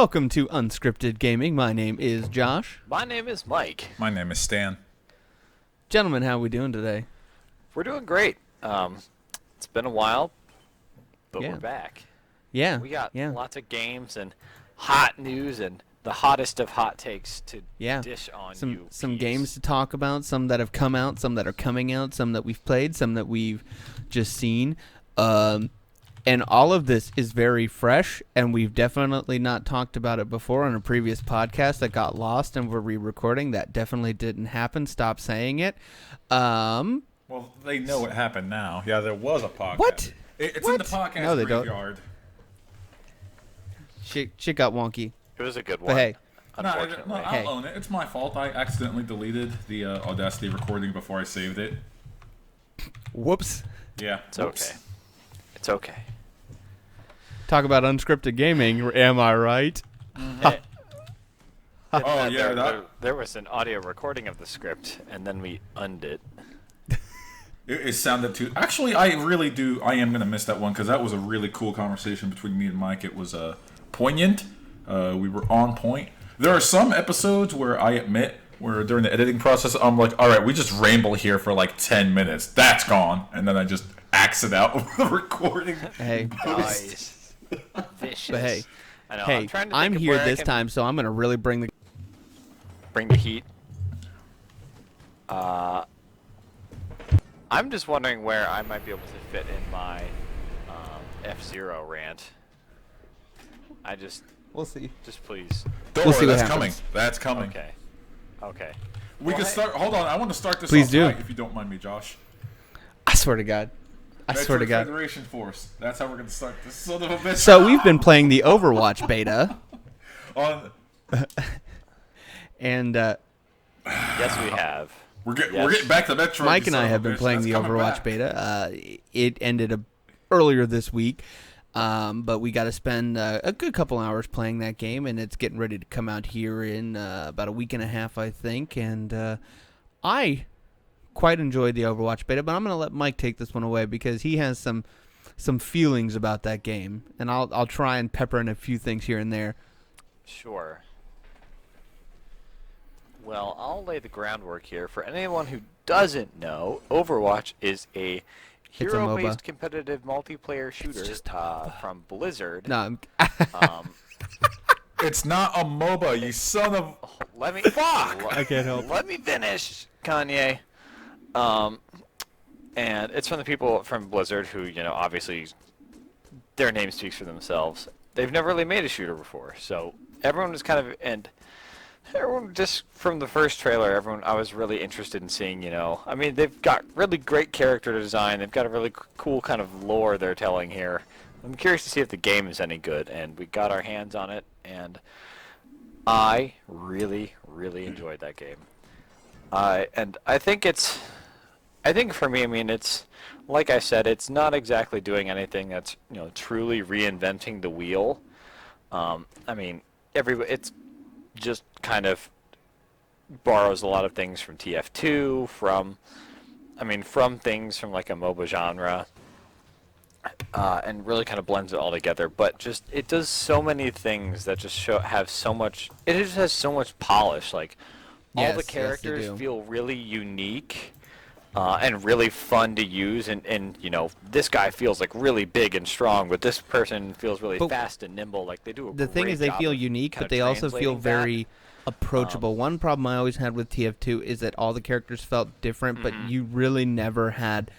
Welcome to Unscripted Gaming. My name is Josh. My name is Mike. My name is Stan. Gentlemen, how are we doing today? We're doing great. It's been a while, but Yeah. we're back. Yeah. We got yeah. lots of games and hot news and the hottest of hot takes to Yeah. dish on you. Some peeps. games to talk about, some that have come out, some that are coming out, some that we've played, some that we've just seen. And all of this is very fresh, and we've definitely not talked about it before on a previous podcast that got lost and we're re-recording. That definitely didn't happen. Stop saying it. Well, they know what happened now. Yeah, there was a podcast. What? It's What? in the podcast No, they don't. graveyard. Shit got wonky. It was a good But one. hey. Unfortunately. I'll Hey. own it. It's my fault. I accidentally deleted the Audacity recording before I saved it. Whoops. Yeah. It's okay. It's okay. Talk about unscripted gaming, am I right? Oh, yeah. There was an audio recording of the script, and then we undid it. It sounded too... Actually, I am going to miss that one because that was a really cool conversation between me and Mike. It was poignant. We were on point. There are some episodes where I admit, where during the editing process, I'm like, all right, we just ramble here for like 10 minutes. That's gone. And then I just axe it out with the recording. Hey. Nice. Vicious. But hey. I know, Hey, trying to I'm think of here where I this can time, so I'm going to really bring the... Bring the heat. I'm just wondering where I might be able to fit in my F-Zero rant. We'll see. Just please. Don't We'll worry, see what that's happens. coming. That's coming. Okay. Okay. We can start... Hold on, I want to start this Please off do. right, if you don't mind me, Josh. I swear to God. I swear to God. Federation Force. That's how we're going to start this son of a bitch. So we've been playing the Overwatch beta, On... and Yes, we have. We're getting back to Metroid. Mike and you I son have of a been bitch. playing That's the coming Overwatch back. beta. It ended earlier this week, but we got to spend a good couple hours playing that game, and it's getting ready to come out here in about a week and a half, I think. And I quite enjoyed the Overwatch beta, but I'm going to let Mike take this one away because he has some feelings about that game, and I'll try and pepper in a few things here and there. Sure. Well, I'll lay the groundwork here. For anyone who doesn't know, Overwatch is a hero-based competitive multiplayer shooter from Blizzard. No, It's not a MOBA, you son of... Let me fuck. I can't help. Let me finish, Kanye. And it's from the people from Blizzard who, obviously, their name speaks for themselves. They've never really made a shooter before, so everyone was everyone just from the first trailer, I was really interested in seeing, I mean, they've got really great character design. They've got a really cool kind of lore they're telling here. I'm curious to see if the game is any good, and we got our hands on it, and I really, really enjoyed that game. And I think for me, I mean, it's, like I said, it's not exactly doing anything that's, truly reinventing the wheel. I mean, it's just kind of borrows a lot of things from TF2, from things from like a MOBA genre, and really kind of blends it all together. But just it does so many things that just have so much. It just has so much polish. Like all the characters feel really unique. And really fun to use, and this guy feels like really big and strong, but this person feels really fast and nimble. Like they do a The thing great is, they job feel of unique, kind but of they also feel translating very approachable. One problem I always had with TF2 is that all the characters felt different, but you really never had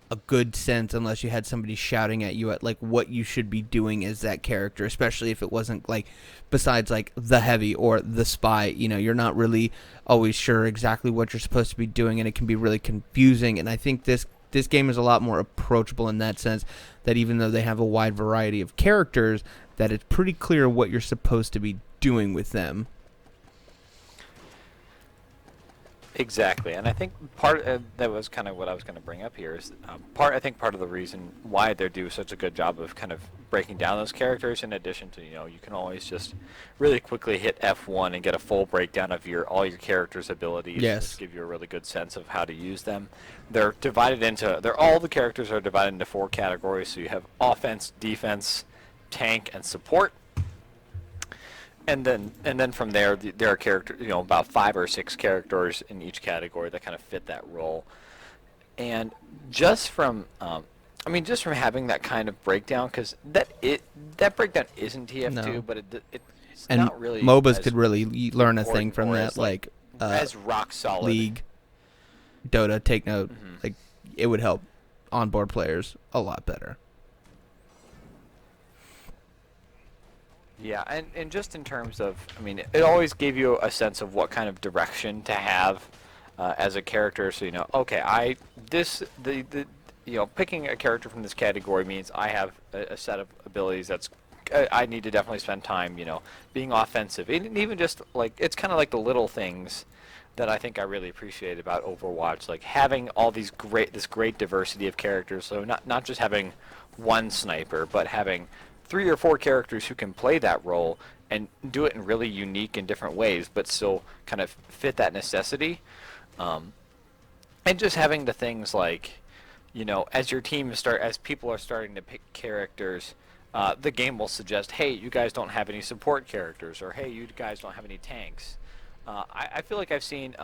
a good sense unless you had somebody shouting at you at like what you should be doing as that character, especially if it wasn't like besides like the heavy or the spy. You're not really always sure exactly what you're supposed to be doing, and it can be really confusing. And I think this game is a lot more approachable in that sense, that even though they have a wide variety of characters, that it's pretty clear what you're supposed to be doing with them. Exactly, and I think that was kind of what I was going to bring up here is part of the reason why they do such a good job of kind of breaking down those characters. In addition to you can always just really quickly hit F1 and get a full breakdown of all your characters' abilities. Yes. Just give you a really good sense of how to use them. They're divided into all the characters are divided into 4 categories. So you have offense, defense, tank, and support. and then from there, there are about 5 or 6 characters in each category that kind of fit that role. And just from, just from having that kind of breakdown, because that breakdown isn't TF2, No. but it's And not really. MOBAs as could really learn a thing important from or that, as, like, as rock solid. League, Dota, take note. Mhm. Like, it would help onboard players a lot better. Yeah, and just in terms of, it always gave you a sense of what kind of direction to have as a character. So okay, picking a character from this category means I have a set of abilities that's I need to definitely spend time, being offensive, and even just like it's kind of like the little things that I think I really appreciate about Overwatch, like having all this great diversity of characters. So not just having one sniper, but having 3 or 4 characters who can play that role and do it in really unique and different ways, but still kind of fit that necessity. And just having the things like, as people are starting to pick characters, the game will suggest, hey, you guys don't have any support characters, or hey, you guys don't have any tanks. I feel like I've seen,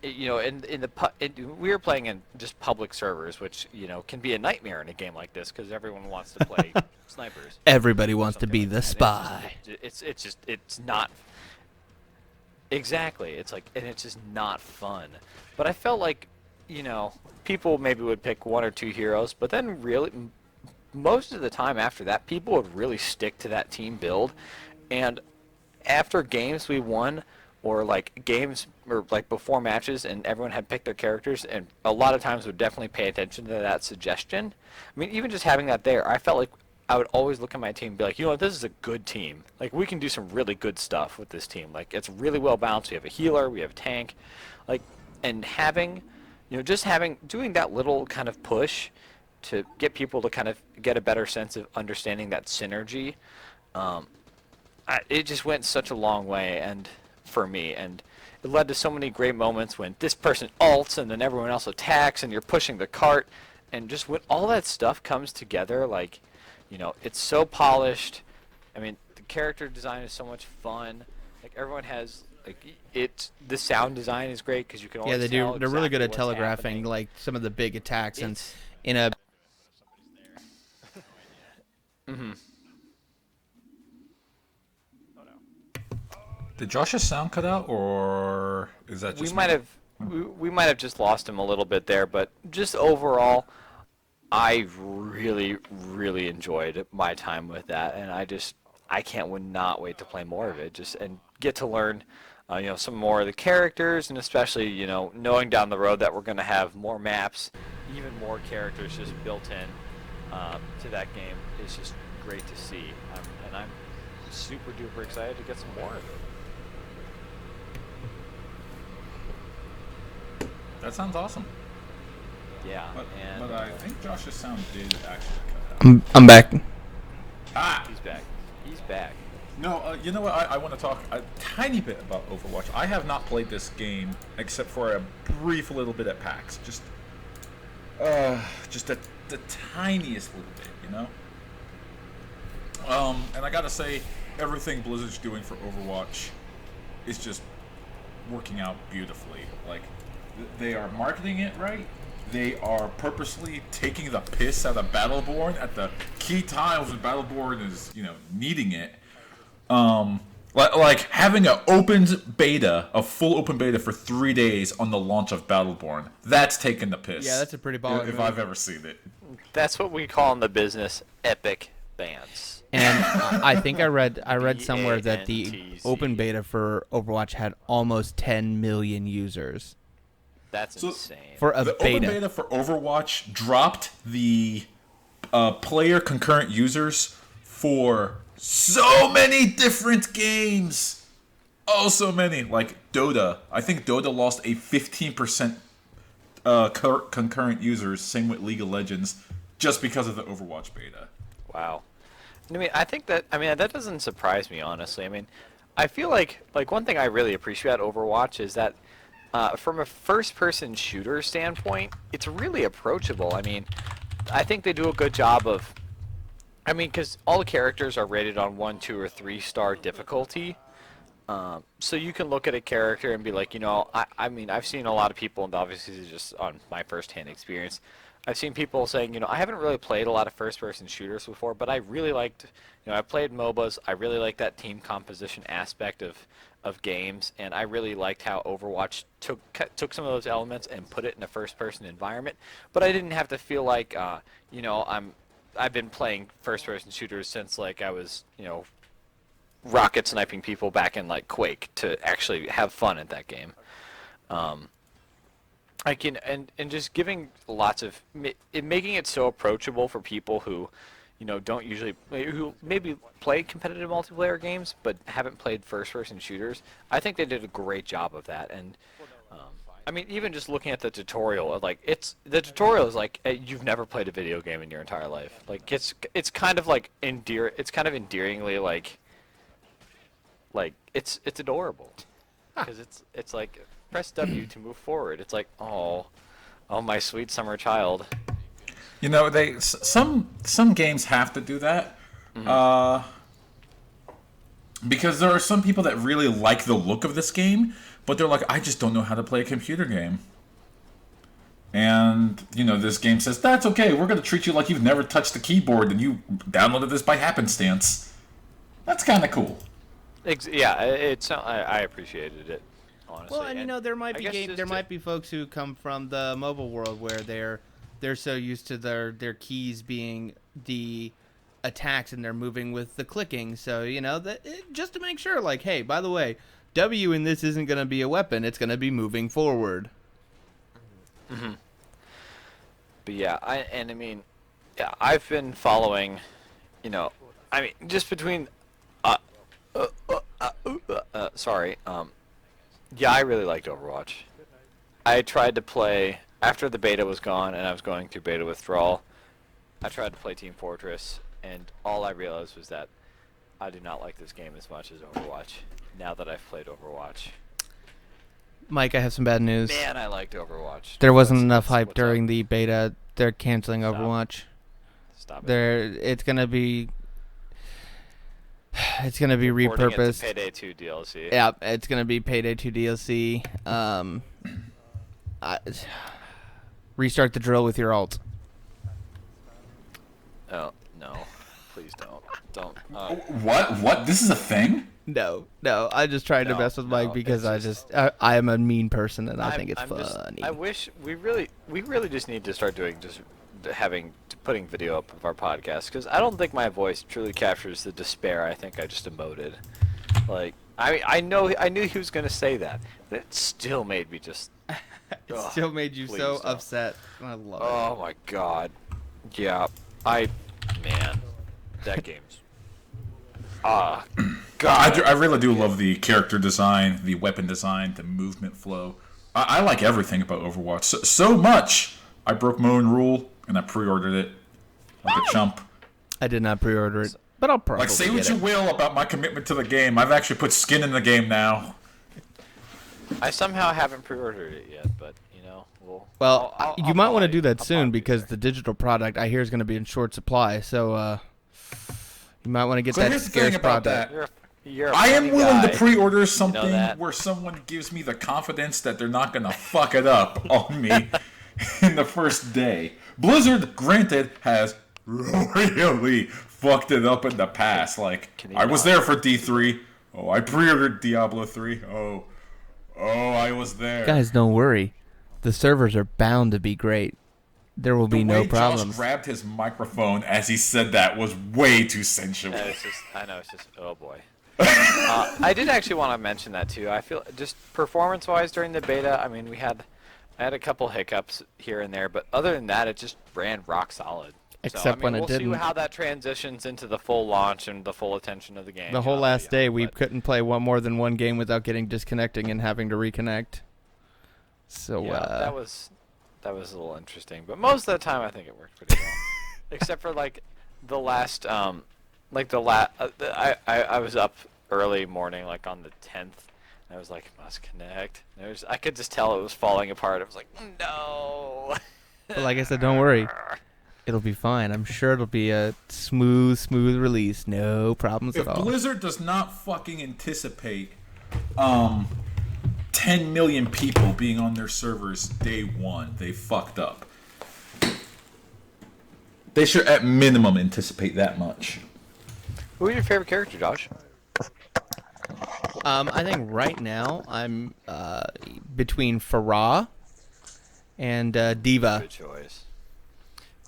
we were playing in just public servers, which can be a nightmare in a game like this because everyone wants to play snipers. Everybody wants to be Something the like that. spy. It's not exactly. It's like, and it's just not fun. But I felt like people maybe would pick 1 or 2 heroes, but then really most of the time after that, people would really stick to that team build. And after games we won, or like games or like before matches, and everyone had picked their characters, and a lot of times would definitely pay attention to that suggestion. Even just having that there, I felt like I would always look at my team and be like, what, this is a good team. Like, we can do some really good stuff with this team. Like, it's really well balanced. We have a healer, we have a tank, like, and having, doing that little kind of push to get people to kind of get a better sense of understanding that synergy, it just went such a long way, and for me, and it led to so many great moments when this person ults and then everyone else attacks and you're pushing the cart, and just when all that stuff comes together, like, it's so polished. The character design is so much fun. Like, everyone has, like, the sound design is great because you can always Yeah, they do. tell They're really good at exactly what's telegraphing happening. like some of the big attacks, and It's in a mhm. Did Josh's sound cut out, or is that just We might have just lost him a little bit there, but just overall, I really, really enjoyed my time with that, and I would not wait to play more of it, and get to learn, some more of the characters, and especially, knowing down the road that we're going to have more maps, even more characters just built in to that game is just great to see, and I'm super duper excited to get some more of it. That sounds awesome. Yeah, But I think Josh's sound did actually cut out. I'm back. Ah! He's back. He's back. No, you know what? I want to talk a tiny bit about Overwatch. I have not played this game except for a brief little bit at PAX. Just the tiniest little bit, And I gotta say, everything Blizzard's doing for Overwatch is just working out beautifully. Like, they are marketing it right. They are purposely taking the piss out of Battleborn at the key times when Battleborn is, needing it. Like having a full open beta for 3 days on the launch of Battleborn. That's taking the piss. Yeah, that's a pretty baller if move. I've ever seen it. That's what we call in the business epic bans. And I think I read somewhere that the BANTZ. open beta for Overwatch had almost 10 million users That's insane. for a The beta. open beta for Overwatch dropped the player concurrent users for so many different games. Oh, so many. Like Dota. I think Dota lost a 15% concurrent users. Same with League of Legends, just because of the Overwatch beta. Wow. I think that that doesn't surprise me, honestly. I feel like one thing I really appreciate about Overwatch is that from a first-person shooter standpoint, it's really approachable. I think they do a good job of I mean, because all the characters are rated on 1, 2, or 3-star difficulty. So you can look at a character and be like, I mean, I've seen a lot of people, and obviously this is just on my first-hand experience, I've seen people saying, I haven't really played a lot of first-person shooters before, but I really liked, I played MOBAs. I really liked that team composition aspect of games, and I really liked how Overwatch took some of those elements and put it in a first-person environment. But I didn't have to feel like, I've been playing first-person shooters since like I was, rocket sniping people back in like Quake to actually have fun at that game. I can and just giving lots of making it so approachable for people who, don't usually who maybe play competitive multiplayer games but haven't played first-person shooters. I think they did a great job of that. And I mean, even just looking at the tutorial, like the tutorial is like you've never played a video game in your entire life. Like it's kind of like it's kind of endearingly like it's adorable because it's like press W to move forward. It's like oh my sweet summer child. Some games have to do that. Because there are some people that really like the look of this game, but they're like, I just don't know how to play a computer game. And, this game says, that's okay, we're going to treat you like you've never touched the keyboard and you downloaded this by happenstance. That's kind of cool. Yeah, I appreciated it, honestly. Well, and there might be folks who come from the mobile world where they're so used to their keys being the attacks and they're moving with the clicking. So just to make sure, like, hey, by the way, W in this isn't going to be a weapon; it's going to be moving forward. Mm-hmm. But yeah, I've been following, just between. Sorry. Yeah, I really liked Overwatch. I tried to play after the beta was gone and I was going through beta withdrawal. I tried to play Team Fortress, and all I realized was that I do not like this game as much as Overwatch. Now that I've played Overwatch, Mike, I have some bad news. man, I liked Overwatch. There wasn't enough hype during the beta. They're canceling Overwatch. Stop it. It's gonna be repurposed. Payday 2 DLC. Yeah, it's gonna be Payday 2 DLC. Restart the drill with your ult. Oh no, please don't. What? This is a thing? No. I just tried to mess with Mike because I am a mean person and I think it's funny. I wish we really just need to start putting video up of our podcast, because I don't think my voice truly captures the despair I think I just emoted. Like I knew he was gonna say that, but it still made me just. It still made you so upset. I love it. Oh my god. Yeah. Man, that game's. God. I really do love the character design, the weapon design, the movement flow. I like everything about Overwatch. So much, I broke my own rule and I pre-ordered it like a chump. I did not pre-order it, but I'll probably say what you will about my commitment to the game. I've actually put skin in the game now. I somehow haven't pre-ordered it yet, but you might want to do that soon because the digital product I hear is going to be in short supply. So you might want to get that scarce product. I am willing to pre-order something where someone gives me the confidence that they're not going to fuck it up on me in the first day. Blizzard, granted, has really fucked it up in the past. Like, I was there for D3. Oh, I pre-ordered Diablo 3. Oh, I was there. Guys, don't worry. The servers are bound to be great. There will be no problems. Josh grabbed his microphone as he said that was way too sensual. I know, it's just, oh boy. I did actually want to mention that too. I feel just performance-wise during the beta, I mean, I had a couple hiccups here and there, but other than that, it just ran rock solid. Except when it didn't. We'll see how that transitions into the full launch and the full attention of the game. The whole last day, we couldn't play more than one game without getting disconnecting and having to reconnect. So yeah, that was a little interesting, but most of the time I think it worked pretty well. Except for I was up early morning, like on the 10th, and I was like, must connect. And I could just tell it was falling apart. I was like, no. But like I said, don't worry. It'll be fine. I'm sure it'll be a smooth release. No problems If at all. Blizzard does not fucking anticipate 10 million people being on their servers day one, they fucked up. They should at minimum anticipate that much. Who's your favorite character, Josh? I think right now I'm between Farah and Diva. Good choice.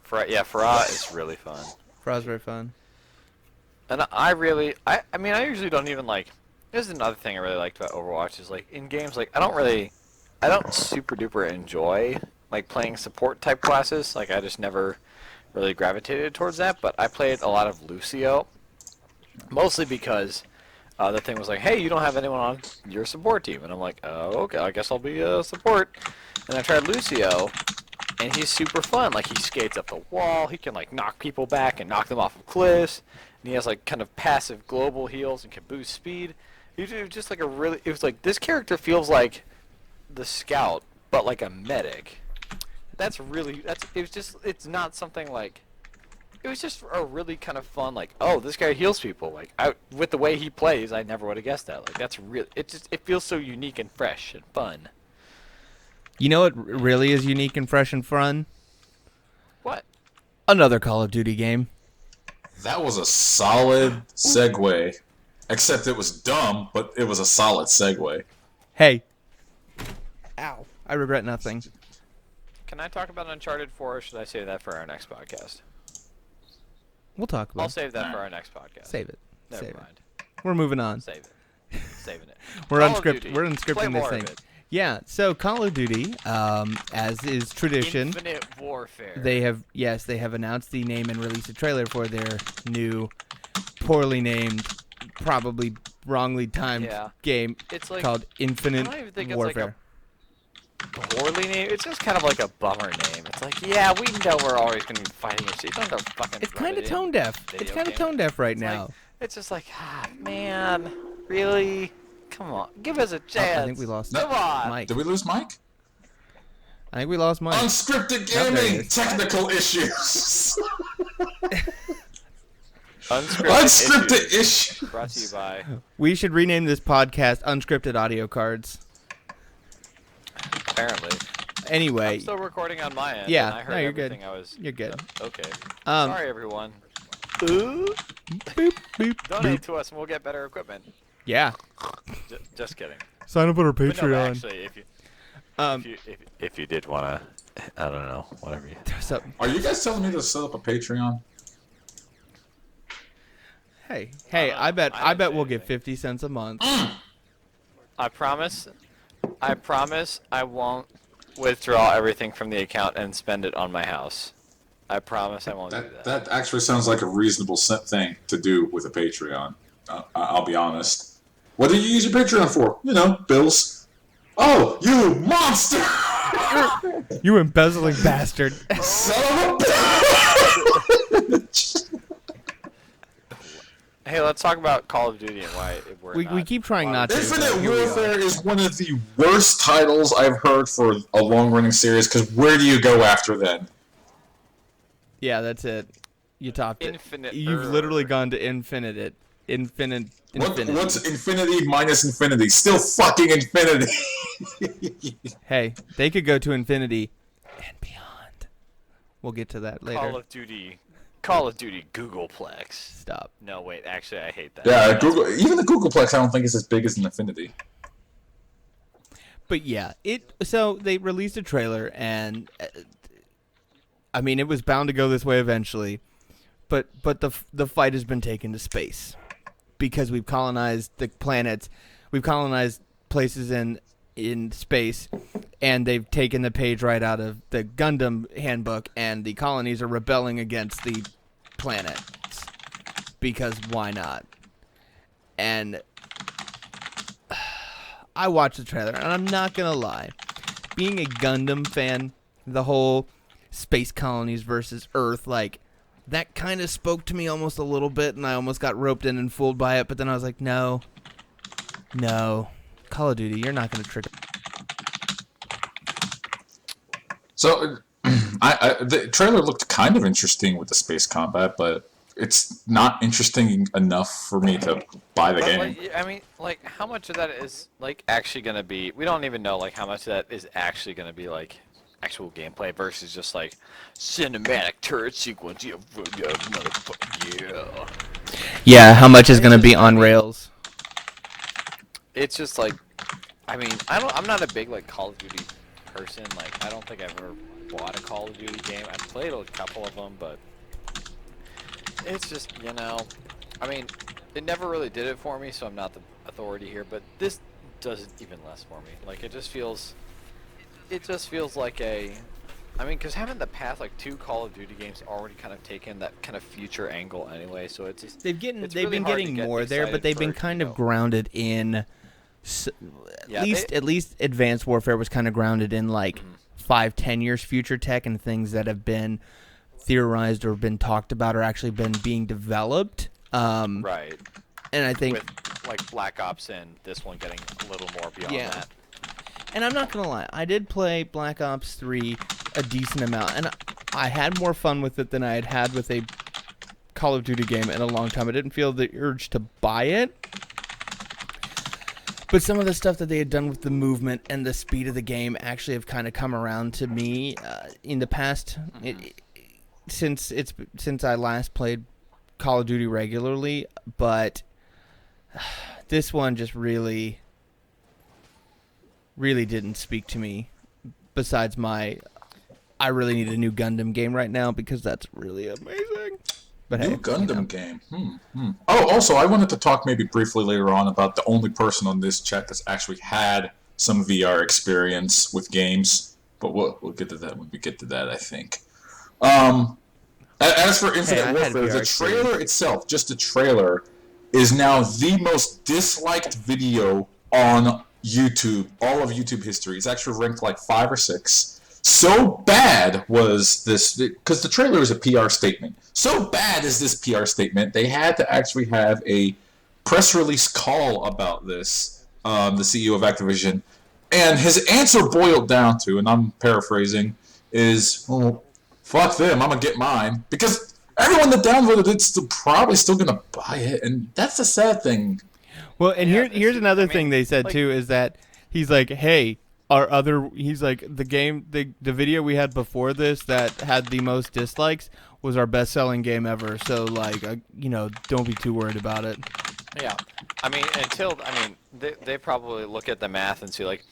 Farah is really fun. Farah's very fun. And I mean, I usually don't even like. This is another thing I really liked about Overwatch is like in games like I don't super duper enjoy like playing support type classes. Like I just never really gravitated towards that. But I played a lot of Lucio, mostly because the thing was like, hey, you don't have anyone on your support team, and I'm like, oh, okay, I guess I'll be a support. And I tried Lucio, and he's super fun. Like he skates up the wall, he can like knock people back and knock them off of cliffs, and he has like kind of passive global heals and can boost speed. It was just like it was like this character feels like the scout, but like a medic. It's not something like, it was just a really kind of fun, like, oh, this guy heals people. Like, with the way he plays, I never would have guessed that. Like, it feels so unique and fresh and fun. You know what really is unique and fresh and fun? What? Another Call of Duty game. That was a solid segue. Except it was dumb, but it was a solid segue. Hey. Ow. I regret nothing. Can I talk about Uncharted 4, or should I save that for our next podcast? We'll talk about I'll it. save that for our next podcast. Save it. Never Save mind. it. We're moving on. Save it. Saving it. We're Call of unscripted. Duty. We're Play unscripting this more thing. of it. Yeah. So Call of Duty, as is tradition, Infinite Warfare. they have announced the name and released a trailer for their new, poorly named, probably wrongly timed game It's like, called I Infinite don't even think it's Warfare. like a poorly name. It's just kind of like a bummer name. It's like, yeah, we know we're always going to be fighting it. So you don't have to fucking. It's write kind of it in tone deaf. video It's kind of game. tone deaf right It's now. like, it's just like, man, really? Come on, give us a chance. I think we lost Come on. Mike. Did we lose Mike? I think we lost Mike. Unscripted there he gaming, is. technical issues. Unscripted issues. Brought to you by. We should rename this podcast Unscripted Audio Cards. Apparently. Anyway, I'm still recording on my end. Yeah, And I heard no, you're good. everything I was. You're good. Okay. Um, Sorry, everyone. boop, boop, Donate boop. to us, and we'll get better equipment. Yeah. Just kidding. Sign up on our But no, Patreon. actually, Um, if you did wanna, I don't know, whatever you. so, Are you guys telling me to set up a Patreon? hey, I I bet didn't say we'll get anything. 50 cents a month. I promise I won't withdraw everything from the account and spend it on my house. I promise I won't do that. That actually sounds like a reasonable thing to do with a Patreon. I'll be honest. What do you use your Patreon for? You know, bills. Oh, you monster! You embezzling bastard. Son of a bitch! Hey, let's talk about Call of Duty and why We keep trying not to. Infinite but here we are. Warfare is one of the worst titles I've heard for a long-running series, because where do you go after then? Yeah, that's it. You topped it. Infinite. You've literally gone to infinite. Infinite. What's infinity minus infinity? Still fucking infinity! Hey, they could go to infinity and beyond. We'll get to that later. Call of Duty Googleplex. Stop. No, wait, actually, I hate that. Yeah, Google. Even the Googleplex, I don't think is as big as an infinity. But yeah, so they released a trailer, and I mean, it was bound to go this way eventually. But the fight has been taken to space because we've colonized the planets, we've colonized places in space, and they've taken the page right out of the Gundam handbook, and the colonies are rebelling against the planets because why not? And I watched the trailer, and I'm not gonna lie, being a Gundam fan, the whole space colonies versus Earth, like, that kind of spoke to me almost a little bit, and I almost got roped in and fooled by it, but then I was like, no, Call of Duty, you're not gonna trick. So, The trailer looked kind of interesting with the space combat, but it's not interesting enough for me to buy the game. Like, I mean, like, how much of that is like actually gonna be? We don't even know like how much of that is actually gonna be like actual gameplay versus just like cinematic turret sequence. Yeah, motherfucker, yeah. Yeah, how much is going to be on rails? It's just like, I mean, I'm not a big like Call of Duty person. Like, I don't think I've ever bought a Call of Duty game. I've played a couple of them, but it's just, I mean, it never really did it for me, so I'm not the authority here. But this does it even less for me. Like, it just feels like I mean, because haven't the past like 2 Call of Duty games already kind of taken that kind of future angle anyway? So it's just They've really been hard to getting get more there, but excited they've been for, kind of grounded in. Yeah, At least Advanced Warfare was kind of grounded in like 5-10 years future tech and things that have been theorized or been talked about or actually been being developed. Right. And I think With like Black Ops and this one getting a little more beyond that. And I'm not gonna lie, I did play Black Ops 3 a decent amount, and I had more fun with it than I had with a Call of Duty game in a long time. I didn't feel the urge to buy it. But some of the stuff that they had done with the movement and the speed of the game actually have kind of come around to me in the past. Since I last played Call of Duty regularly, but this one just really didn't speak to me. Besides I really need a new Gundam game right now because that's really amazing. But New Gundam game. Oh, also, I wanted to talk maybe briefly later on about the only person on this chat that's actually had some VR experience with games. But we'll get to that when we get to that, I think. As for Infinite Warfare, the trailer itself, just the trailer, is now the most disliked video on YouTube, all of YouTube history. It's actually ranked like 5 or 6. So bad was this, because the trailer is a PR statement. So bad is this PR statement, they had to actually have a press release call about this, the CEO of Activision. And his answer boiled down to, and I'm paraphrasing, is, well, fuck them, I'm going to get mine. Because everyone that downloaded it's probably still going to buy it, and that's the sad thing. Well, and here's another thing they said, too, is that he's like, hey, he's like, the video we had before this that had the most dislikes was our best-selling game ever. So, like, don't be too worried about it. Yeah. I mean, they probably look at the math and see, like,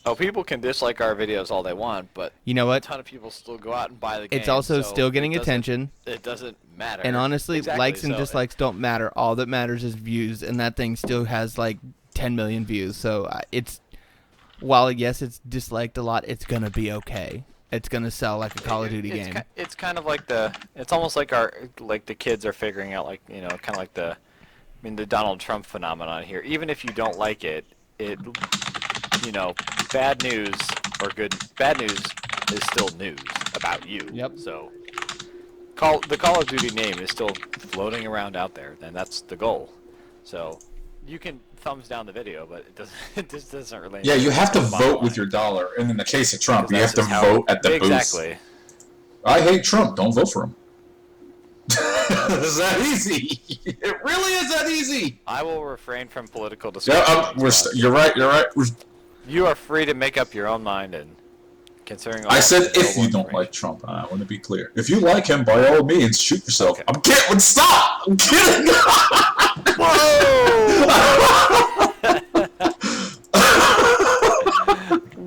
oh, people can dislike our videos all they want, but you know what? A ton of people still go out and buy the game. It's also still getting attention. It doesn't matter. And honestly, likes and dislikes don't matter. All that matters is views, and that thing still has, like, 10 million views. So, while, yes, it's disliked a lot, it's going to be okay. It's going to sell like a Call of Duty game. It's kind of like it's almost like the kids are figuring out, like, kind of like the Donald Trump phenomenon here. Even if you don't like it, bad news is still news about you. Yep. So, the Call of Duty name is still floating around out there, and that's the goal. So, you can thumbs down the video, but it doesn't really. Yeah, you have to vote with your dollar, and in the case of Trump, you have to vote at the booth. Exactly. I hate Trump. Don't vote for him. It's that easy. It really is that easy. I will refrain from political discussion. Yeah, you're right. You are free to make up your own mind, and considering. I said if you don't like Trump, I want to be clear. If you like him, by all means, shoot yourself. Okay. I'm kidding. Stop. I'm kidding.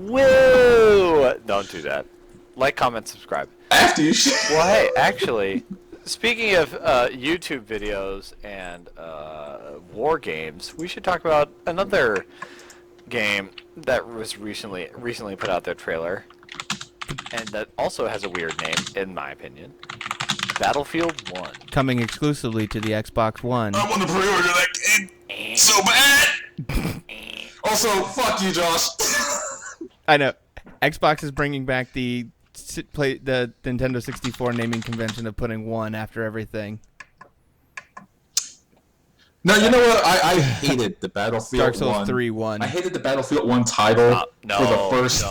Whoa! Don't do that. Like, comment, subscribe. After you. Well, hey, actually, speaking of YouTube videos and war games, we should talk about another game that was recently put out their trailer, and that also has a weird name, in my opinion. Battlefield 1. Coming exclusively to the Xbox One. I want to pre-order that game so bad. Also, fuck you, Josh. I know. Xbox is bringing back the Nintendo 64 naming convention of putting 1 after everything. No, you know what? I hated the Battlefield Dark Souls 1. 3 1. I hated the Battlefield 1 title for the first,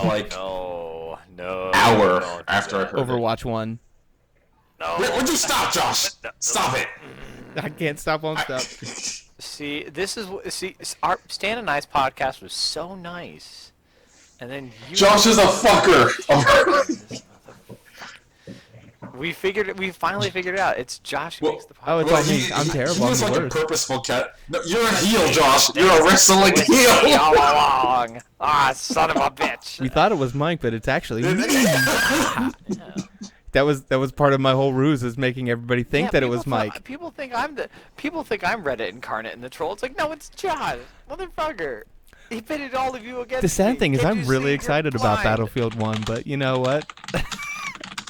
No. hour don't do after I that. heard it. Overwatch 1. No. Wait, would you stop, Josh? Stop it. I can't stop, won't stop. See, this is our Stan and I's podcast was so nice, and then you. Josh is a fucker. We finally figured it out. It's Josh who Well- makes the podcast. Oh, it's all me. I'm terrible. He I'm was the like a worst. purposeful cat. No, you're a heel, Josh. You're a wrestling With me heel. all along. Ah, son of a bitch. We thought it was Mike, but it's actually me. That was part of my whole ruse, is making everybody think that it was Mike. People think I'm Reddit incarnate in the troll. It's like, no, it's Josh, motherfucker. He pitted all of you against The sad me. thing is, Can't I'm you really see? excited You're about blind. Battlefield 1, but you know what?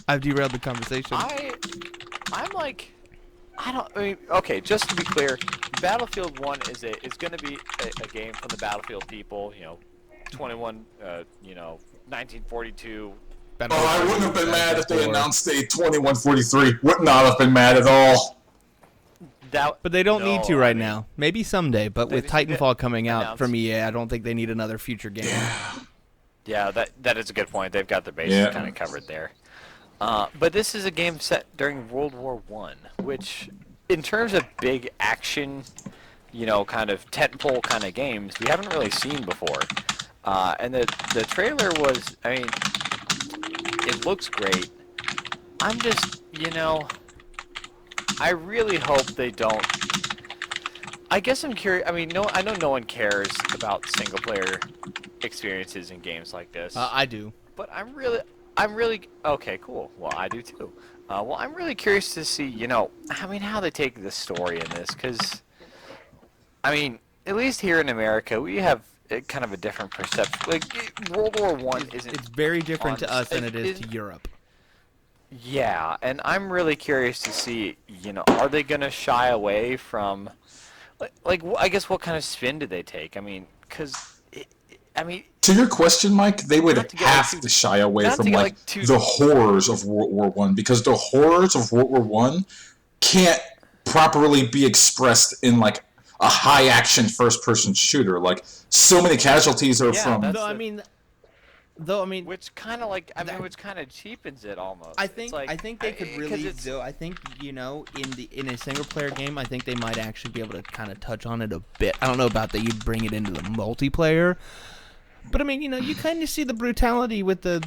I've derailed the conversation. I'm like, okay, just to be clear, Battlefield 1 is going to be a game from the Battlefield people, 1942. Oh, I wouldn't have been mad if they announced a 2143. Would not have been mad at all. But they don't need to right now. Maybe someday, but They with just need to Titanfall coming out announce. from EA, I don't think they need another future game. Yeah, that is a good point. They've got their bases kind of covered there. But this is a game set during World War I, which, in terms of big action, kind of tentpole kind of games, we haven't really seen before. And the trailer was, it looks great. I'm just, I really hope they don't. I guess I'm curious. I know no one cares about single player experiences in games like this. I do. But I'm really okay. Cool. Well, I do too. Well, I'm really curious to see, how they take the story in this, because, at least here in America, we have kind of a different perception. Like, World War I isn't. It's very different to us than it is it- to Europe. Yeah, and I'm really curious to see, are they gonna shy away from, I guess, what kind of spin do they take? Because, To your question, Mike, they would Not to get, have like, to shy away not to from get, too- the horrors of World War One, because the horrors of World War One can't properly be expressed in like a high action first person shooter. Like, so many casualties are Yeah, from. that's- which kind of which kind of cheapens it almost. I It's think like, I think they could 'cause really it's- though. I think in a single player game, I think they might actually be able to kind of touch on it a bit. I don't know about that. You'd bring it into the multiplayer, but you kind of see the brutality with the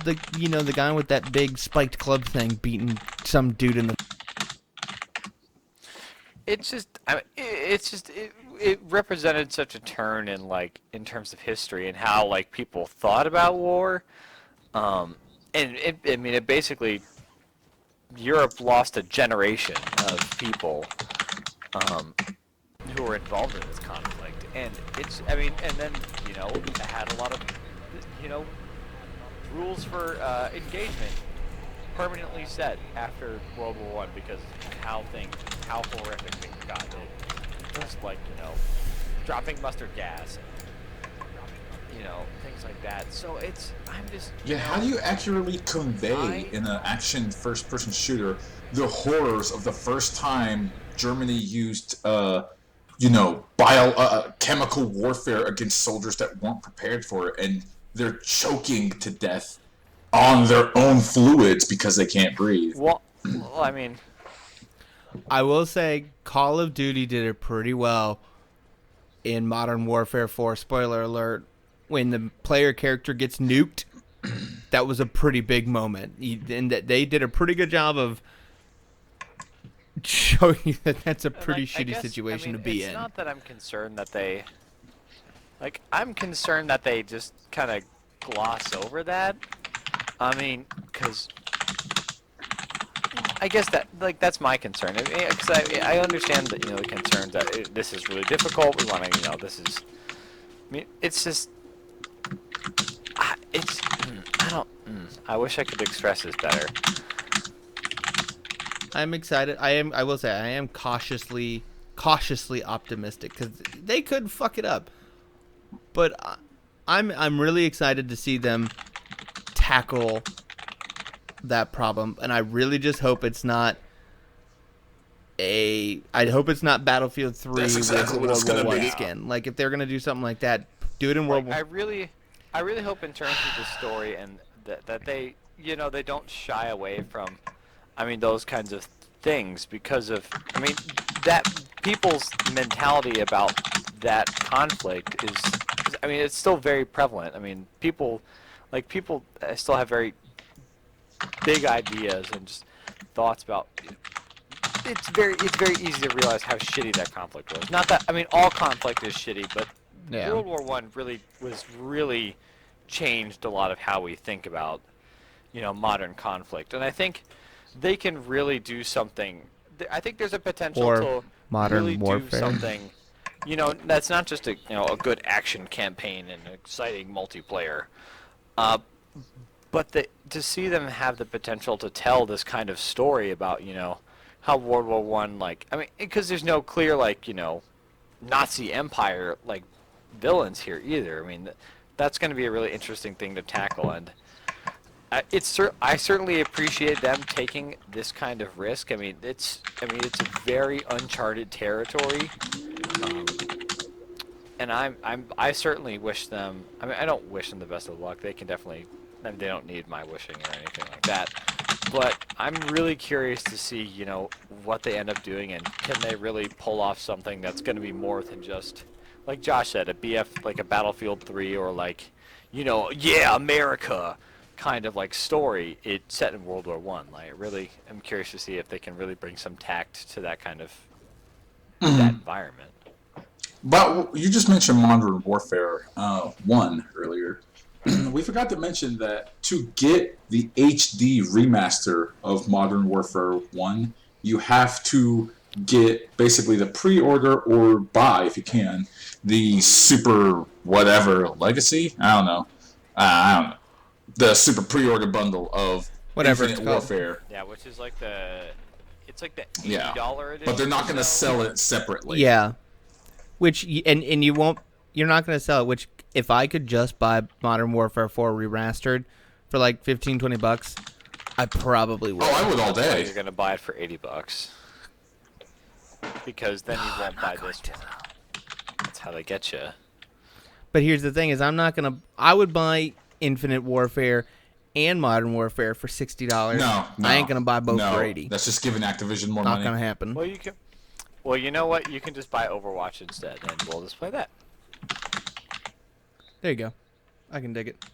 guy with that big spiked club thing beating some dude in the. It's just, it represented such a turn in terms of history and how people thought about war, and it basically, Europe lost a generation of people, who were involved in this conflict, and and then it had a lot of, rules for engagement permanently set after World War I because how horrific things got. Just dropping mustard gas and things like that. So I'm just How do you accurately convey in an action first person shooter the horrors of the first time Germany used chemical warfare against soldiers that weren't prepared for it, and they're choking to death on their own fluids because they can't breathe? well, I will say Call of Duty did it pretty well in Modern Warfare 4. Spoiler alert: when the player character gets nuked, that was a pretty big moment, and that they did a pretty good job of showing you that that's a pretty shitty situation to be in. It's not that I'm concerned that they, I'm concerned that they just kind of gloss over that. Because I guess that's my concern. Because I understand that the concerns that this is really difficult. We want to this is. It's just. It's. I don't. I wish I could express this better. I'm excited. I will say I am cautiously optimistic because they could fuck it up, but I'm really excited to see them tackle that problem, and I really just hope it's not I hope it's not Battlefield 3 exactly with what it's World War gonna I be. skin. Like, if they're gonna do something like that, do it in World War. I really hope in terms of the story and that they they don't shy away from, those kinds of things because of, that people's mentality about that conflict is it's still very prevalent. People still have very big ideas and just thoughts about. It's very easy to realize how shitty that conflict was. Not that all conflict is shitty, but Yeah. World War I really changed a lot of how we think about modern conflict, and I think they can really do something. I think there's a potential Or to modern really warfare. do something. That's not just a good action campaign and exciting multiplayer. But to see them have the potential to tell this kind of story about, how World War One, because there's no clear, Nazi Empire, villains here either. That's going to be a really interesting thing to tackle, and I certainly appreciate them taking this kind of risk. It's a very uncharted territory, and I certainly wish them. I don't wish them the best of luck. They can definitely. They don't need my wishing or anything like that. But I'm really curious to see, what they end up doing, and can they really pull off something that's going to be more than just, like Josh said, a BF, like a Battlefield 3 or yeah, America kind of story. It's set in World War One. I'm curious to see if they can really bring some tact to that kind of that environment. But you just mentioned Modern Warfare 1 earlier. We forgot to mention that to get the HD remaster of Modern Warfare 1, you have to get basically the pre-order or buy, if you can, the Super whatever Legacy? I don't know. The Super pre-order bundle of Whatever Infinite Warfare. Yeah, which is it's like the $80 edition. But they're not going to sell it separately. Yeah. Which and you won't. You're not going to sell it. Which if I could just buy Modern Warfare 4 remastered for like $15-$20, I probably would. Oh, I would all day. You're going to buy it for $80 because then you won't buy this one. That's how they get you. But here's the thing: is I would buy Infinite Warfare and Modern Warfare for $60. No, I ain't gonna buy both for $80. That's just giving Activision more Not money. gonna happen. Well, you can. Well, you know what? You can just buy Overwatch instead, and we'll just play that. There you go. I can dig it.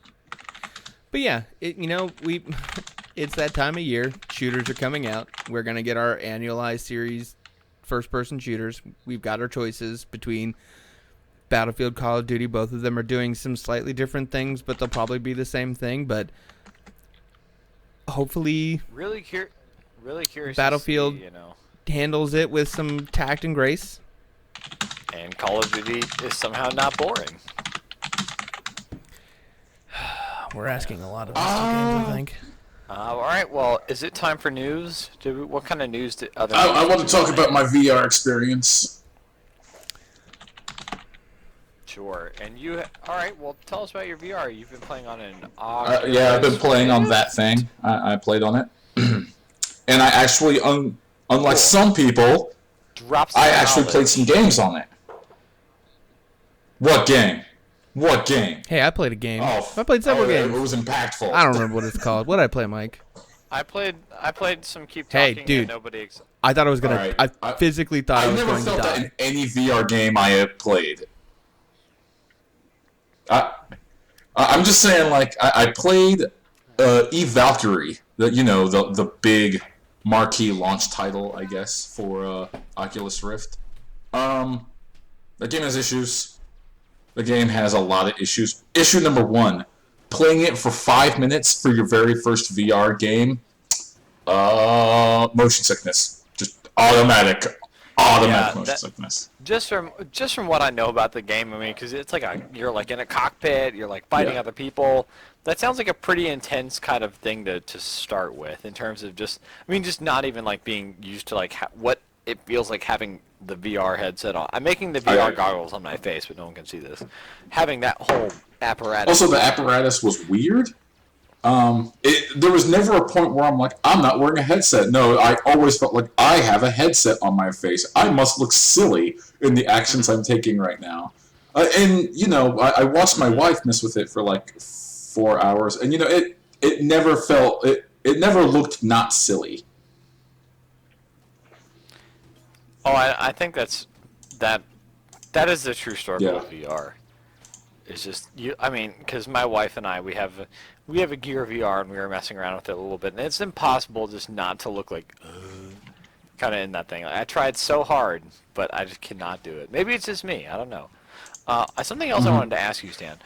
But yeah, it's that time of year. Shooters are coming out. We're gonna get our annualized series, first-person shooters. We've got our choices between Battlefield, Call of Duty. Both of them are doing some slightly different things, but they'll probably be the same thing. But hopefully, really curious. Battlefield to see, handles it with some tact and grace. And Call of Duty is somehow not boring. We're asking a lot of these two games, I think. All right. Well, is it time for news? What kind of news did other? I want to talk about my VR experience. Sure. And you. All right. Well, tell us about your VR. You've been playing on an. Yeah, I've been playing on that thing. I played on it, and I actually, unlike some people, I actually played some games on it. What game? What game? Hey, I played a game. Oh, I played several games. It was impactful. I don't remember what it's called. What did I play, Mike? I played some Keep Hey, Talking. dude. And nobody. I thought I was gonna. All right. I physically thought I was never going to felt that die. in any VR game I have played. I'm just saying, I played Eve Valkyrie, the big marquee launch title, I guess, for Oculus Rift. The game has issues. The game has a lot of issues. Issue number 1, playing it for 5 minutes for your very first VR game, motion sickness. Just automatic motion sickness. Just from what I know about the game, because it's you're in a cockpit, you're fighting other people. That sounds like a pretty intense kind of thing to start with in terms of just not even being used to what it feels like having the VR headset on. I'm making the VR goggles on my face, but no one can see this. Having that whole apparatus. Also, the apparatus was weird. There was never a point where I'm like, I'm not wearing a headset. No, I always felt like I have a headset on my face. I must look silly in the actions I'm taking right now. I watched my wife mess with it for 4 hours, and it it never felt it never looked not silly. Oh, I think that is the true story of VR. It's just I mean, because my wife and I we have a Gear VR and we were messing around with it a little bit, and it's impossible just not to look like kind of in that thing. I tried so hard, but I just cannot do it. Maybe it's just me. I don't know. Something else I wanted to ask you, Stan.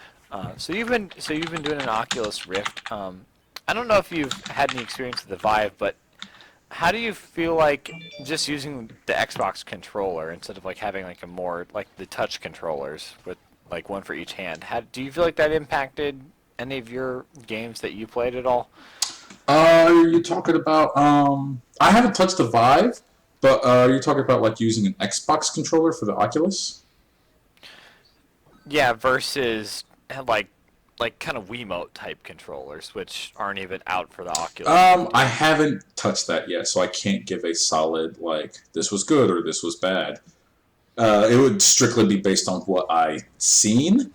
So you've been doing an Oculus Rift. I don't know if you've had any experience with the Vive, but how do you feel like just using the Xbox controller instead of like having like a more like the touch controllers with like one for each hand? Do you feel like that impacted any of your games that you played at all? You're talking about I haven't touched the Vive, but you're talking about like using an Xbox controller for the Oculus? Yeah, versus like kind of Wiimote type controllers, which aren't even out for the Oculus. I haven't touched that yet, so I can't give a solid like this was good or this was bad. It would strictly be based on what I've seen,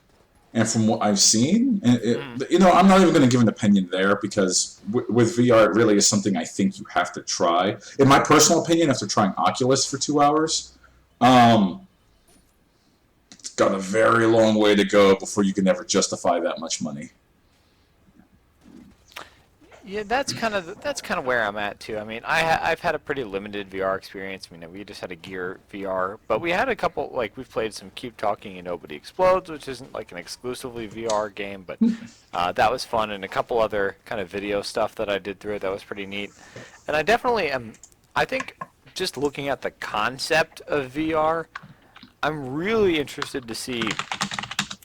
and from what I've seen, I'm not even going to give an opinion there because with VR, it really is something I think you have to try. In my personal opinion, after trying Oculus for 2 hours, it's got a very long way to go before you can ever justify that much money. Yeah, that's kind of where I'm at too. I mean, I've had a pretty limited VR experience. I mean, we just had a Gear VR, but we had a couple like we've played some Keep Talking and Nobody Explodes, which isn't like an exclusively VR game, but that was fun, and a couple other kind of video stuff that I did through it that was pretty neat. And I definitely am. I think just looking at the concept of VR, I'm really interested to see,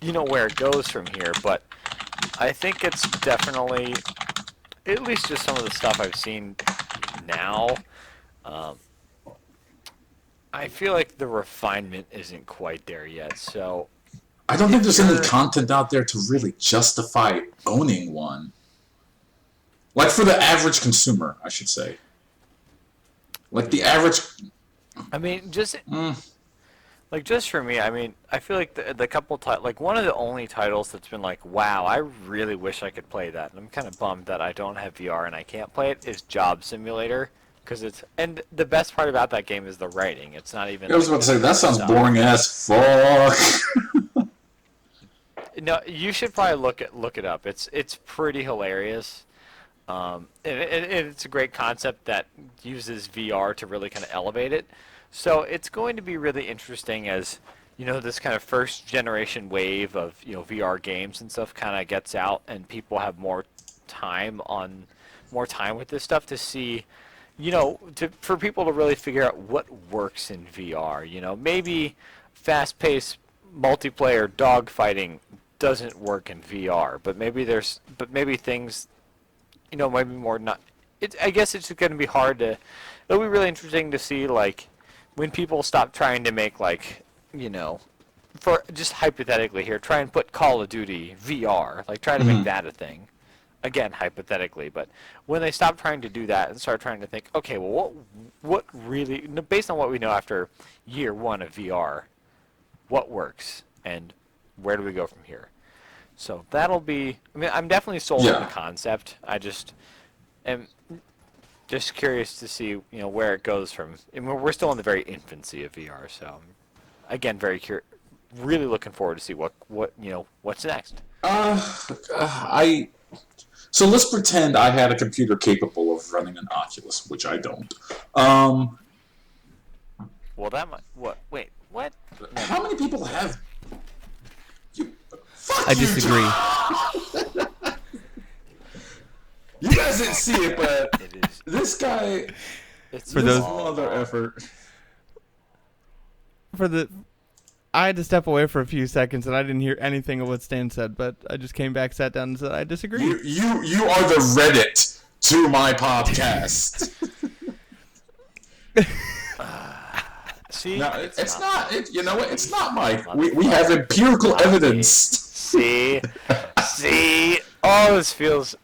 where it goes from here. But I think it's definitely. At least just some of the stuff I've seen now, I feel like the refinement isn't quite there yet. So I don't think there's any content out there to really justify owning one. Like for the average consumer, I should say. Like the average. I mean, just for me, I mean, I feel like the couple like one of the only titles that's been like, wow, I really wish I could play that, and I'm kind of bummed that I don't have VR and I can't play it, is Job Simulator, and the best part about that game is the writing. It's not even. I was about to say that sounds boring as fuck. No, you should probably look it up. It's pretty hilarious. And it's a great concept that uses VR to really kind of elevate it. So it's going to be really interesting as, this kind of first generation wave of, VR games and stuff kind of gets out and people have more time with this stuff to see, for people to really figure out what works in VR. Maybe fast-paced multiplayer dogfighting doesn't work in VR, but maybe things, maybe more not. I guess it's going to be it'll be really interesting to see, like, when people stop trying to make, like, for just hypothetically here, try and put Call of Duty VR, like try to make that a thing. Again, hypothetically, but when they stop trying to do that and start trying to think, okay, well, what really, based on what we know after year one of VR, what works and where do we go from here? So that'll be, I mean, I'm definitely sold on the concept. I just am just curious to see, where it goes from. I mean, we're still in the very infancy of VR, so again, really looking forward to see what's next. So let's pretend I had a computer capable of running an Oculus, which I don't. Well, that might. What? Wait. What? How many people have? I disagree. You guys didn't see it, but this guy. For those other effort. I had to step away for a few seconds, and I didn't hear anything of what Stan said, but I just came back, sat down, and said I disagree. You are the Reddit to my podcast. See, no, it's not. You know what? It's not, Mike. We have empirical evidence. See. Oh, this feels.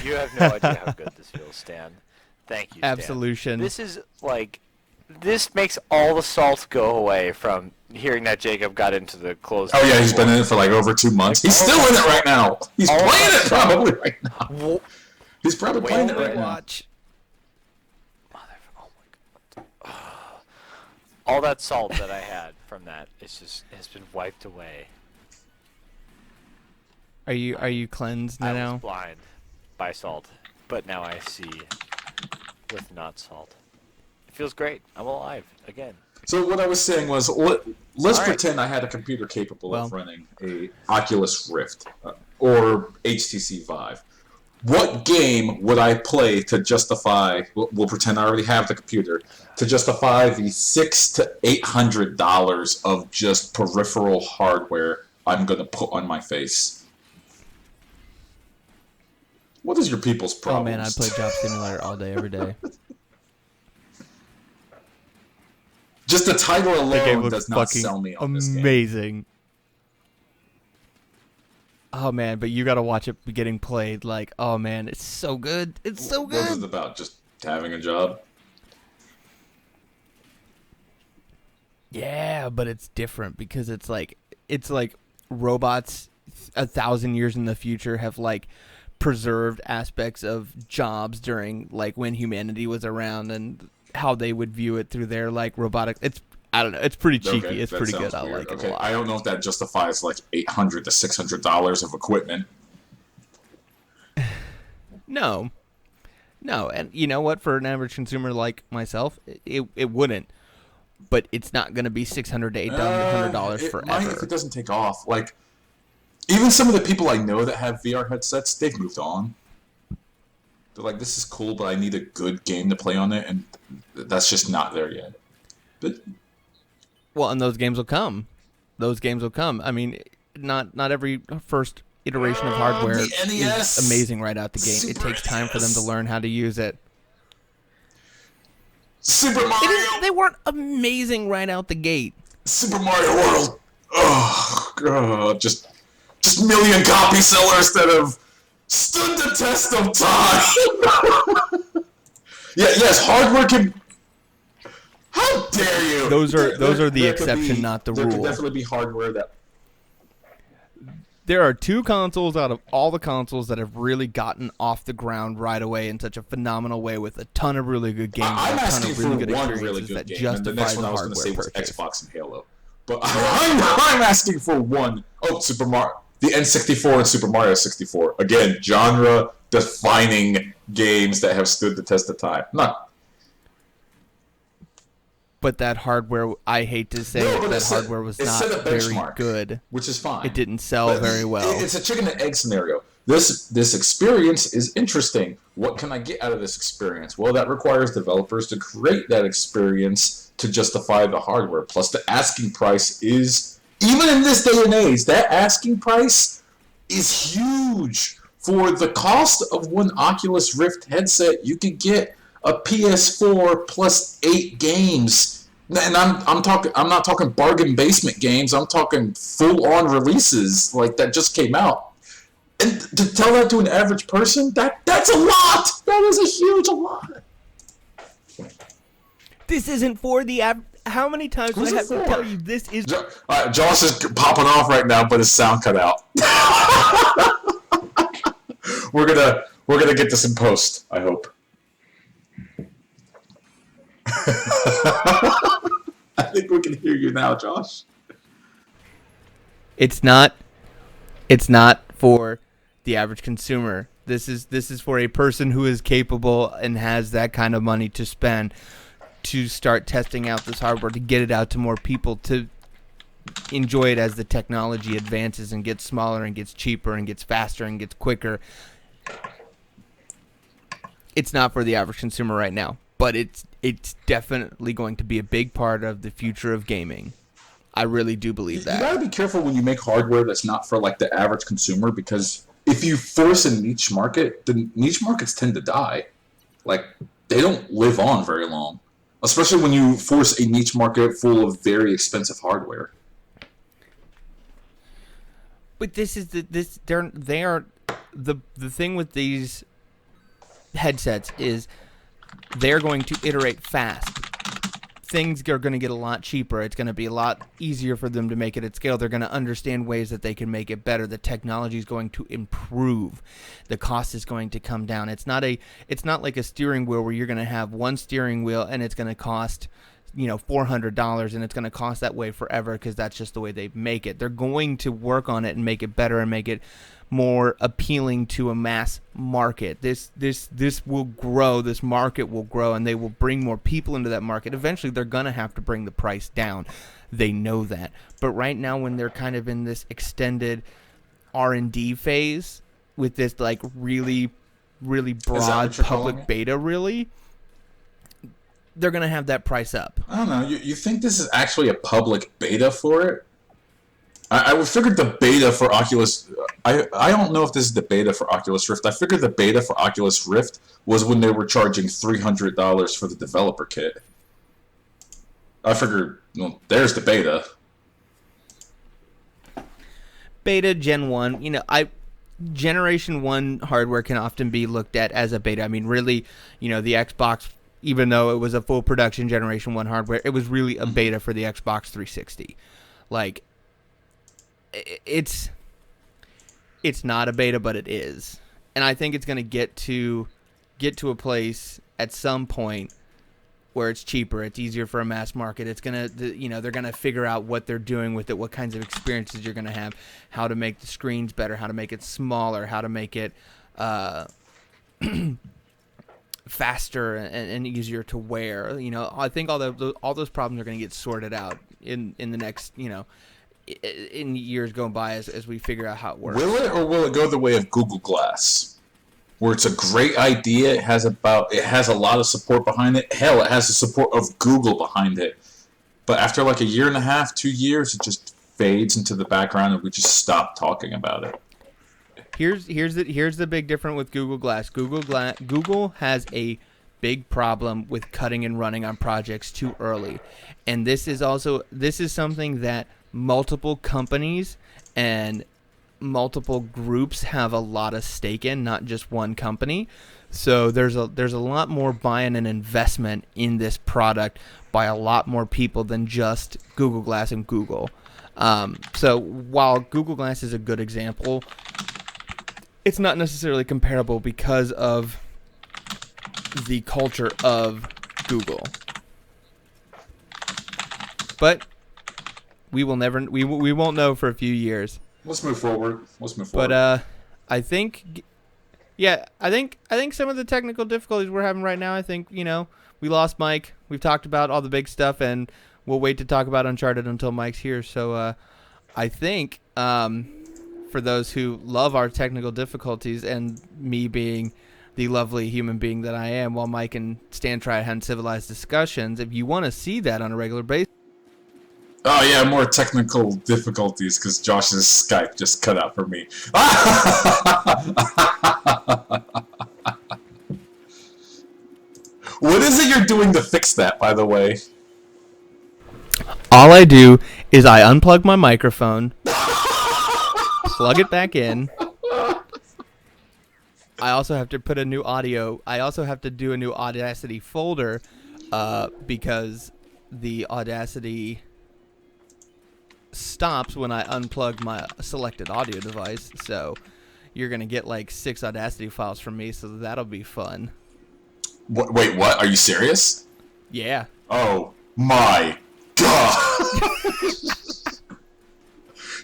You have no idea how good this feels, Stan. Thank you, Stan. Absolution. This is like. This makes all the salt go away from hearing that Jacob got into the closed. Oh yeah, he's been in it for like over 2 months. He's still in it right now. He's playing it probably right now. He's probably playing it right now. Overwatch. Oh my god. All that salt that I had from that has been wiped away. Are you cleansed I now? was blind by salt, but now I see with not salt. It feels great. I'm alive again. So what I was saying was, let's All right. pretend I had a computer capable of running a Oculus Rift or HTC Vive. What game would I play to justify? We'll pretend I already have the computer to justify the $600 to $800 of just peripheral hardware I'm going to put on my face. What is your people's problem? Oh man, I'd play Job Simulator all day, every day. Just the title The game alone looks does not fucking sell me on this game. amazing. Oh man, but you gotta watch it getting played. Like, oh man, it's so good. It's so good. What is it about? Just having a job? Yeah, but it's different because it's like robots 1,000 years in the future have like preserved aspects of jobs during like when humanity was around and how they would view it through their like robotic. I don't know. It's pretty cheeky. Okay, it's that pretty sounds good. I weird. like it a lot. I don't know if that justifies like $800 to $600 of equipment. No, and you know what? For an average consumer like myself, it wouldn't. But it's not going to be $600 to $800 It forever. might if it doesn't take off. Like, even some of the people I know that have VR headsets, they've moved on. They're like, this is cool, but I need a good game to play on it, and that's just not there yet. But Well, and those games will come. I mean, not every first iteration of hardware the NES, is amazing right out the gate. It Super takes time for them to NES. learn how to use it. Super Mario, They weren't amazing right out the gate. Super Mario World. Oh god, just million copy sellers that have stood the test of time. Yes, hardware can. How dare you? Those are the There could exception, be- not the There rule. could definitely be hardware that. There are 2 consoles out of all the consoles that have really gotten off the ground right away in such a phenomenal way with a ton of really good games I'm and a ton asking of for really good one experiences really that good game, and the justify next the one I was going to say hardware was purchase. Xbox and Halo. But I'm asking for one. Oh, Super Mario, the N64 and Super Mario 64. Again, genre-defining games that have stood the test of time. But that hardware, I hate to say No, it, but that it set- hardware was it not set a very benchmark. good. Which is fine. It didn't sell But very well. It's a chicken and egg scenario. This experience is interesting. What can I get out of this experience? Well, that requires developers to create that experience to justify the hardware. Plus, the asking price is, even in this day and age, that asking price is huge. For the cost of one Oculus Rift headset, you could get a PS4 plus 8 games. And I'm not talking bargain basement games. I'm talking full-on releases like that just came out. And to tell that to an average person, that's a lot. That is a huge lot. This isn't for the how many times do I Who's it have to for? tell you this is? Josh is popping off right now, but his sound cut out. We're gonna get this in post, I hope. I think we can hear you now, Josh. It's not for the average consumer. This is for a person who is capable and has that kind of money to spend to start testing out this hardware, to get it out to more people, to enjoy it as the technology advances and gets smaller and gets cheaper and gets faster and gets quicker. It's not for the average consumer right now, but it's definitely going to be a big part of the future of gaming. I really do believe that. You gotta be careful when you make hardware that's not for like the average consumer, because if you force a niche market, the niche markets tend to die. Like, they don't live on very long. Especially when you force a niche market full of very expensive hardware. But this is the thing with these headsets is they're going to iterate fast. things are going to get a lot cheaper. It's going to be a lot easier for them to make it at scale. They're going to understand ways that they can make it better. The technology is going to improve. The cost is going to come down. It's not like a steering wheel where you're going to have one steering wheel and it's going to cost $400 and it's going to cost that way forever because that's just the way they make it. They're going to work on it and make it better and make it more appealing to a mass market. This will grow. This market will grow, and they will bring more people into that market. Eventually, they're gonna have to bring the price down. They know that. But right now, when they're kind of in this extended R&D phase with this like really, really broad public beta, really, they're gonna have that price up. I don't know. You think this is actually a public beta for it? I figured the beta for Oculus... I don't know if this is the beta for Oculus Rift. I figured the beta for Oculus Rift was when they were charging $300 for the developer kit. I figured, well, there's the beta. Beta Gen 1, Generation 1 hardware can often be looked at as a beta. I mean, really, the Xbox, even though it was a full production Generation 1 hardware, it was really a beta for the Xbox 360. Like... It's not a beta, but it is, and I think it's going to get to a place at some point where it's cheaper, it's easier for a mass market. It's gonna, they're gonna figure out what they're doing with it, what kinds of experiences you're gonna have, how to make the screens better, how to make it smaller, how to make it faster and easier to wear. I think all those problems are going to get sorted out in the next, in years going by as we figure out how it works. Will it, or will it go the way of Google Glass, where it's a great idea, it has a lot of support behind it. Hell, it has the support of Google behind it. But after like a year and a half, 2 years, it just fades into the background and we just stop talking about it. Here's the big difference with Google Glass. Google has a big problem with cutting and running on projects too early. And this is something that multiple companies and multiple groups have a lot of stake in, not just one company. So there's a lot more buy-in and investment in this product by a lot more people than just Google Glass and Google. So while Google Glass is a good example, it's not necessarily comparable because of the culture of Google. But we won't know for a few years. Let's move forward. But I think some of the technical difficulties we're having right now, I think, we lost Mike. We've talked about all the big stuff, and we'll wait to talk about Uncharted until Mike's here. So I think for those who love our technical difficulties and me being the lovely human being that I am, while Mike and Stan try to have civilized discussions, if you want to see that on a regular basis. Oh yeah, more technical difficulties because Josh's Skype just cut out for me. What is it you're doing to fix that, by the way? All I do is I unplug my microphone, plug it back in. I also have to put a new audio. I also have to do a new Audacity folder because the Audacity stops when I unplug my selected audio device. So you're going to get like 6 Audacity files from me, so that'll be fun. Wait, what? Are you serious? Yeah. Oh my god.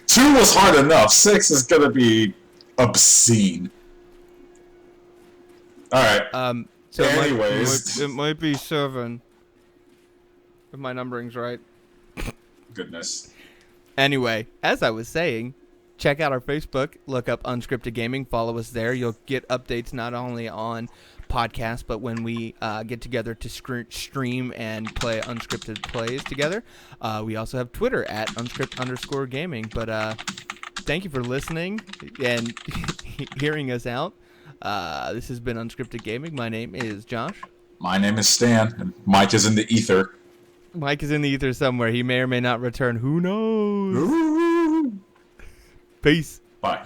2 was hard enough. 6 is going to be obscene. Alright. So anyways. it might be 7. If my numbering's right. Goodness. Anyway, as I was saying, check out our Facebook, look up Unscripted Gaming, follow us there. You'll get updates not only on podcasts, but when we get together to stream and play unscripted plays together. We also have Twitter at unscript_gaming. But thank you for listening and hearing us out. This has been Unscripted Gaming. My name is Josh. My name is Stan, and Mike is in the ether. Mike is in the ether somewhere. He may or may not return. Who knows? Peace. Bye.